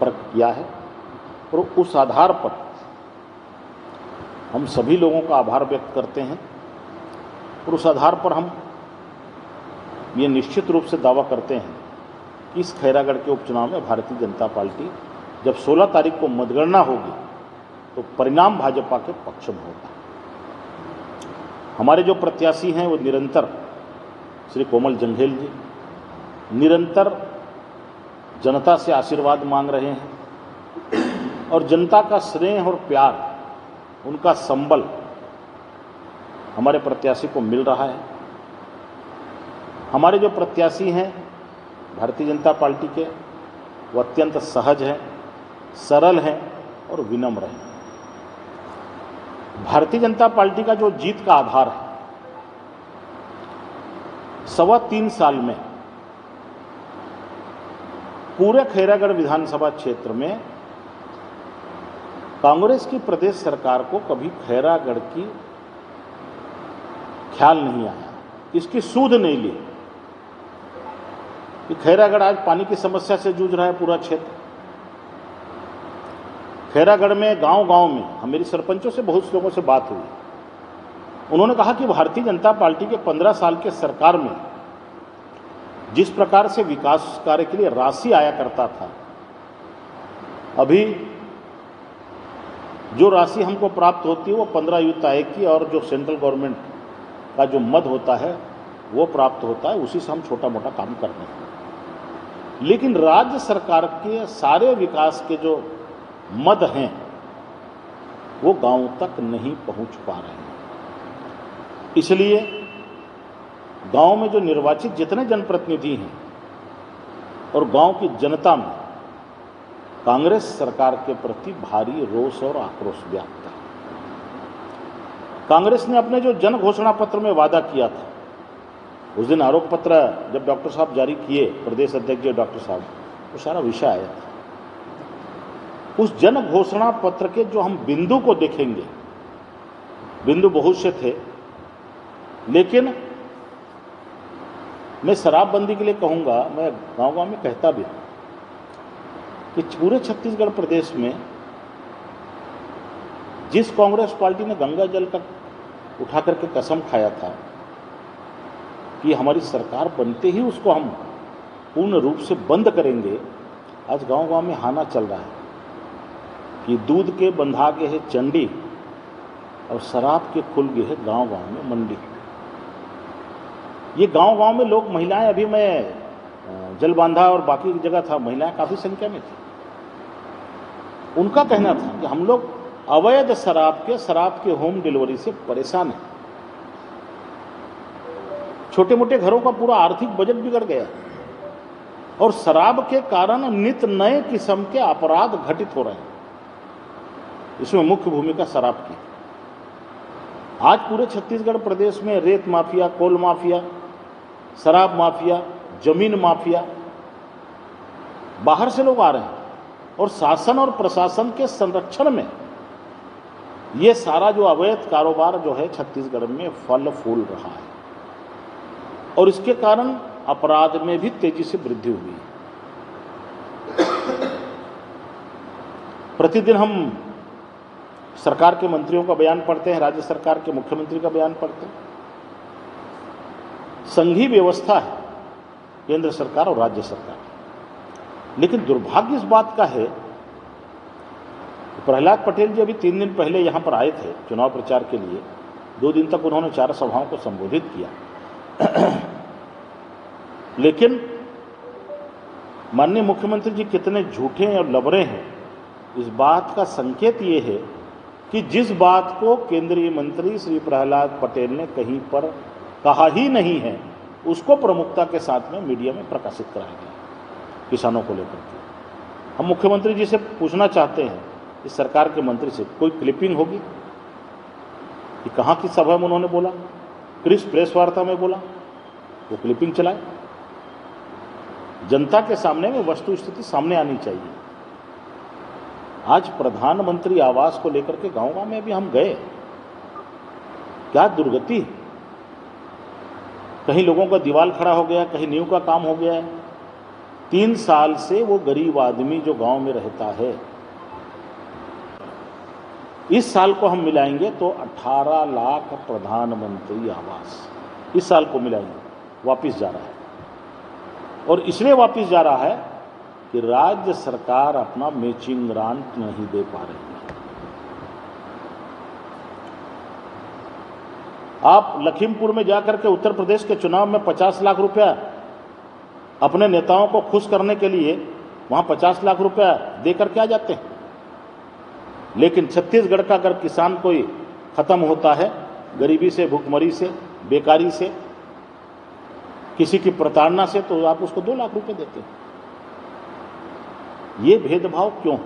संपर्क किया है और उस आधार पर हम सभी लोगों का आभार व्यक्त करते हैं और उस आधार पर हम ये निश्चित रूप से दावा करते हैं कि इस खैरागढ़ के उपचुनाव में भारतीय जनता पार्टी जब 16 तारीख को मतगणना होगी तो परिणाम भाजपा के पक्ष में होगा। हमारे जो प्रत्याशी हैं वो निरंतर श्री कोमल जंघेल जी निरंतर जनता से आशीर्वाद मांग रहे हैं और जनता का स्नेह और प्यार, उनका संबल हमारे प्रत्याशी को मिल रहा है। हमारे जो प्रत्याशी हैं भारतीय जनता पार्टी के, वो अत्यंत सहज हैं, सरल हैं और विनम्र हैं। भारतीय जनता पार्टी का जो जीत का आधार है, 3.25 साल में पूरे खैरागढ़ विधानसभा क्षेत्र में कांग्रेस की प्रदेश सरकार को कभी खैरागढ़ की ख्याल नहीं आया, इसकी सूध नहीं ली कि खैरागढ़ आज पानी की समस्या से जूझ रहा है। पूरा क्षेत्र खैरागढ़ में गांव-गांव में मेरी सरपंचों से बहुत लोगों से बात हुई, उन्होंने कहा कि भारतीय जनता पार्टी के 15 साल के सरकार में जिस प्रकार से विकास कार्य के लिए राशि आया करता था, अभी जो राशि हमको प्राप्त होती है वो 15 युक्त आय की और जो सेंट्रल गवर्नमेंट का जो मद होता है वो प्राप्त होता है, उसी से हम छोटा मोटा काम करते हैं। लेकिन राज्य सरकार के सारे विकास के जो मद हैं वो गांव तक नहीं पहुंच पा रहे हैं। इसलिए गांव में जो निर्वाचित जितने जनप्रतिनिधि हैं और गांव की जनता में कांग्रेस सरकार के प्रति भारी रोष और आक्रोश व्याप्त है। कांग्रेस ने अपने जो जन घोषणा पत्र में वादा किया था, उस दिन आरोप पत्र जब डॉक्टर साहब जारी किए, प्रदेश अध्यक्ष डॉक्टर साहब, वो सारा विषय आया था। उस जन घोषणा पत्र के जो हम बिंदु को देखेंगे, बिंदु बहुत से थे, लेकिन मैं शराबबंदी के लिए कहूँगा, मैं गांव-गांव में कहता भी हूँ कि पूरे छत्तीसगढ़ प्रदेश में जिस कांग्रेस पार्टी ने गंगा जल का उठा करके कसम खाया था कि हमारी सरकार बनते ही उसको हम पूर्ण रूप से बंद करेंगे, आज गांव-गांव में हाना चल रहा है कि दूध के बंधा के है चंडी और शराब के खुल गए है गांव-गांव में मंडी। ये गांव-गांव में लोग, महिलाएं, अभी मैं जलबांधा और बाकी जगह था, महिलाएं काफ़ी संख्या में थी। उनका कहना था कि हम लोग अवैध शराब के होम डिलीवरी से परेशान हैं। छोटे मोटे घरों का पूरा आर्थिक बजट बिगड़ गया और शराब के कारण नित नए किस्म के अपराध घटित हो रहे हैं। इसमें मुख्य भूमिका शराब की। आज पूरे छत्तीसगढ़ प्रदेश में रेत माफिया, कोल माफिया, शराब माफिया, जमीन माफिया, बाहर से लोग आ रहे हैं और शासन और प्रशासन के संरक्षण में ये सारा जो अवैध कारोबार जो है छत्तीसगढ़ में फल फूल रहा है और इसके कारण अपराध में भी तेजी से वृद्धि हुई है। प्रतिदिन हम सरकार के मंत्रियों का बयान पढ़ते हैं, राज्य सरकार के मुख्यमंत्री का बयान पढ़ते हैं। संघीय व्यवस्था है केंद्र सरकार और राज्य सरकार, लेकिन दुर्भाग्य इस बात का है, प्रहलाद पटेल जी अभी 3 दिन पहले यहाँ पर आए थे चुनाव प्रचार के लिए। 2 दिन तक उन्होंने 4 सभाओं को संबोधित किया लेकिन माननीय मुख्यमंत्री जी कितने झूठे और लबरे हैं, इस बात का संकेत ये है कि जिस बात को केंद्रीय मंत्री श्री प्रहलाद पटेल ने कहीं पर कहा ही नहीं है, उसको प्रमुखता के साथ में मीडिया में प्रकाशित कराया गया किसानों को लेकर के। हम मुख्यमंत्री जी से पूछना चाहते हैं, इस सरकार के मंत्री से कोई क्लिपिंग होगी कि कहाँ की सभा में उन्होंने बोला, किस प्रेस वार्ता में बोला, वो क्लिपिंग चलाए। जनता के सामने में वस्तु स्थिति सामने आनी चाहिए। आज प्रधानमंत्री आवास को लेकर के गांव-गांव में भी हम गए, क्या दुर्गति। कहीं लोगों का दीवार खड़ा हो गया, कहीं नींव का काम हो गया है, 3 साल से वो गरीब आदमी जो गांव में रहता है, इस साल को हम मिलाएंगे तो 18 लाख प्रधानमंत्री आवास इस साल को मिलाएंगे, वापिस जा रहा है। और इसलिए वापिस जा रहा है कि राज्य सरकार अपना मैचिंग ग्रांट नहीं दे पा रही है। आप लखीमपुर में जाकर के उत्तर प्रदेश के चुनाव में 50 लाख रुपया अपने नेताओं को खुश करने के लिए वहां 50 लाख रुपया देकर के आ जाते हैं। लेकिन छत्तीसगढ़ का अगर किसान कोई खत्म होता है गरीबी से, भूखमरी से, बेकारी से, किसी की प्रताड़ना से, तो आप उसको 2 लाख रुपए देते हैं। ये भेदभाव क्यों?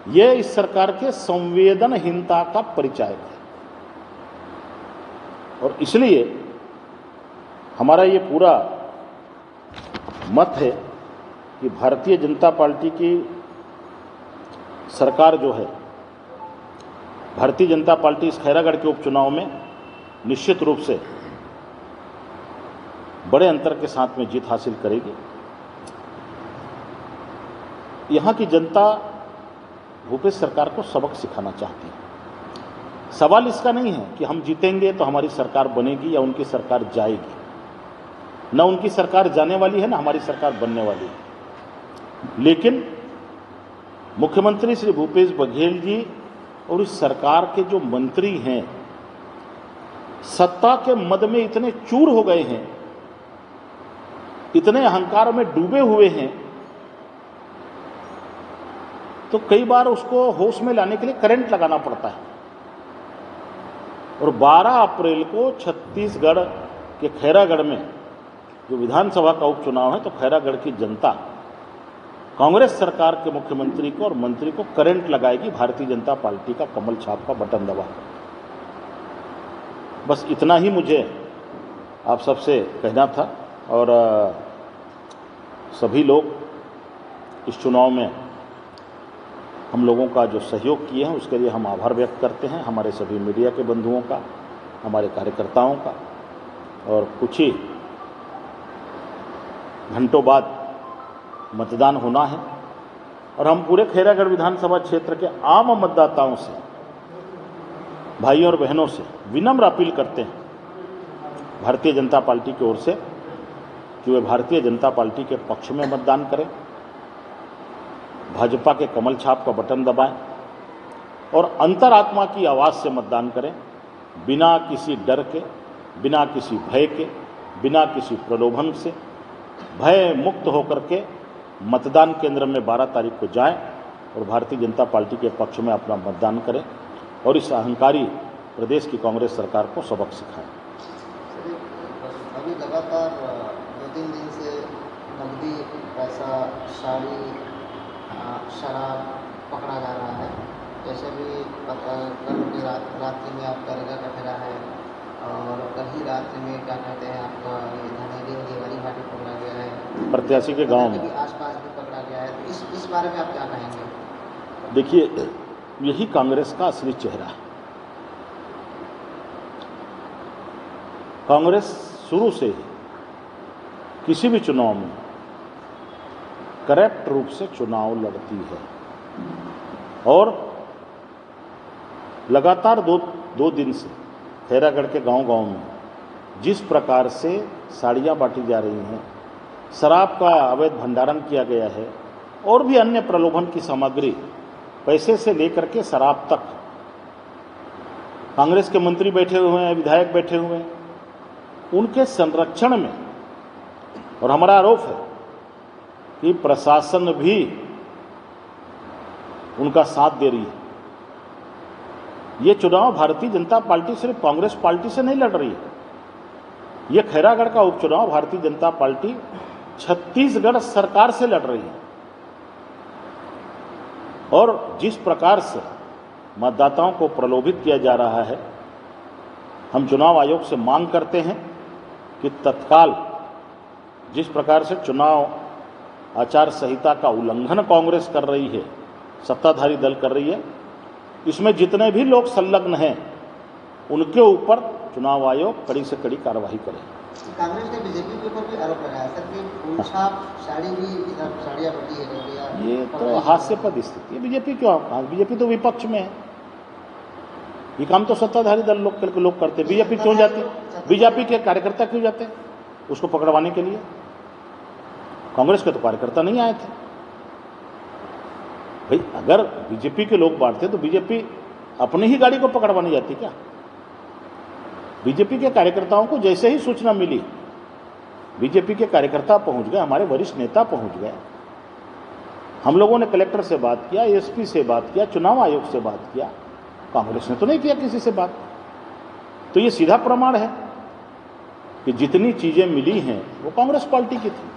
ये इस सरकार के संवेदनहीनता का परिचायक है। और इसलिए हमारा ये पूरा मत है कि भारतीय जनता पार्टी की सरकार जो है, भारतीय जनता पार्टी इस खैरागढ़ के उपचुनाव में निश्चित रूप से बड़े अंतर के साथ में जीत हासिल करेगी। यहां की जनता भूपेश सरकार को सबक सिखाना चाहती है। सवाल इसका नहीं है कि हम जीतेंगे तो हमारी सरकार बनेगी या उनकी सरकार जाएगी। न उनकी सरकार जाने वाली है, न हमारी सरकार बनने वाली है। लेकिन मुख्यमंत्री श्री भूपेश बघेल जी और इस सरकार के जो मंत्री हैं, सत्ता के मद में इतने चूर हो गए हैं, इतने अहंकार में डूबे हुए हैं, तो कई बार उसको होश में लाने के लिए करंट लगाना पड़ता है। और 12 अप्रैल को छत्तीसगढ़ के खैरागढ़ में जो विधानसभा का उपचुनाव है, तो खैरागढ़ की जनता कांग्रेस सरकार के मुख्यमंत्री को और मंत्री को करंट लगाएगी भारतीय जनता पार्टी का कमल छाप का बटन दबा। बस इतना ही मुझे आप सबसे कहना था। और सभी लोग इस चुनाव में हम लोगों का जो सहयोग किए हैं उसके लिए हम आभार व्यक्त करते हैं, हमारे सभी मीडिया के बंधुओं का, हमारे कार्यकर्ताओं का। और कुछ ही घंटों बाद मतदान होना है और हम पूरे खैरागढ़ विधानसभा क्षेत्र के आम मतदाताओं से, भाइयों और बहनों से विनम्र अपील करते हैं भारतीय जनता पार्टी की ओर से कि वे भारतीय जनता पार्टी के पक्ष में मतदान करें, भाजपा के कमल छाप का बटन दबाएं और अंतरात्मा की आवाज़ से मतदान करें, बिना किसी डर के, बिना किसी भय के, बिना किसी प्रलोभन से, भय मुक्त होकर के मतदान केंद्र में 12 तारीख को जाएं और भारतीय जनता पार्टी के पक्ष में अपना मतदान करें और इस अहंकारी प्रदेश की कांग्रेस सरकार को सबक सिखाएं। अभी लगातार 2-3 दिन से नकदी पैसा, साड़ी, शराब पकड़ा जा रहा है। जैसे भी कल की रात्रि में आपका रेगा कटहरा है और कल ही रात्रि में क्या कहते हैं आपका धनेरी देवारी घाटी पकड़ा गया है, प्रत्याशी के गांव में आसपास भी पकड़ा गया है। तो इस बारे में आप क्या कहेंगे? देखिए, यही कांग्रेस का असली चेहरा है। कांग्रेस शुरू से ही किसी भी चुनाव में करेक्ट रूप से चुनाव लड़ती है और लगातार दो दिन से खैरागढ़ के गांव-गांव में जिस प्रकार से साड़ियां बांटी जा रही हैं, शराब का अवैध भंडारण किया गया है और भी अन्य प्रलोभन की सामग्री, पैसे से लेकर के शराब तक, कांग्रेस के मंत्री बैठे हुए हैं, विधायक बैठे हुए हैं, उनके संरक्षण में। और हमारा आरोप है कि प्रशासन भी उनका साथ दे रही है। ये चुनाव भारतीय जनता पार्टी सिर्फ कांग्रेस पार्टी से नहीं लड़ रही है। ये खैरागढ़ का उपचुनाव भारतीय जनता पार्टी छत्तीसगढ़ सरकार से लड़ रही है। और जिस प्रकार से मतदाताओं को प्रलोभित किया जा रहा है, हम चुनाव आयोग से मांग करते हैं कि तत्काल जिस प्रकार से चुनाव आचार संहिता का उल्लंघन कांग्रेस कर रही है, सत्ताधारी दल कर रही है, इसमें जितने भी लोग संलग्न हैं उनके ऊपर चुनाव आयोग कड़ी से कड़ी कार्रवाई करे। कांग्रेस ने बीजेपी के ऊपर भी आरोप लगाया सर कि फूल छाप साड़ी भी इधर साड़ियाँ बटी है ये तो हास्यपद स्थिति है। बीजेपी क्यों? बीजेपी तो विपक्ष में है। ये काम तो सत्ताधारी दल लोग करते हैं। बीजेपी क्यों जाती? बीजेपी के कार्यकर्ता क्यों जाते उसको पकड़वाने के लिए? कांग्रेस के तो कार्यकर्ता नहीं आए थे भाई। अगर बीजेपी के लोग बांटते तो बीजेपी अपनी ही गाड़ी को पकड़वाने जाती क्या? बीजेपी के कार्यकर्ताओं को जैसे ही सूचना मिली, बीजेपी के कार्यकर्ता पहुंच गए, हमारे वरिष्ठ नेता पहुंच गए। हम लोगों ने कलेक्टर से बात किया, एसपी से बात किया, चुनाव आयोग से बात किया। कांग्रेस ने तो नहीं किया किसी से बात। तो ये सीधा प्रमाण है कि जितनी चीजें मिली हैं वो कांग्रेस पार्टी की थी।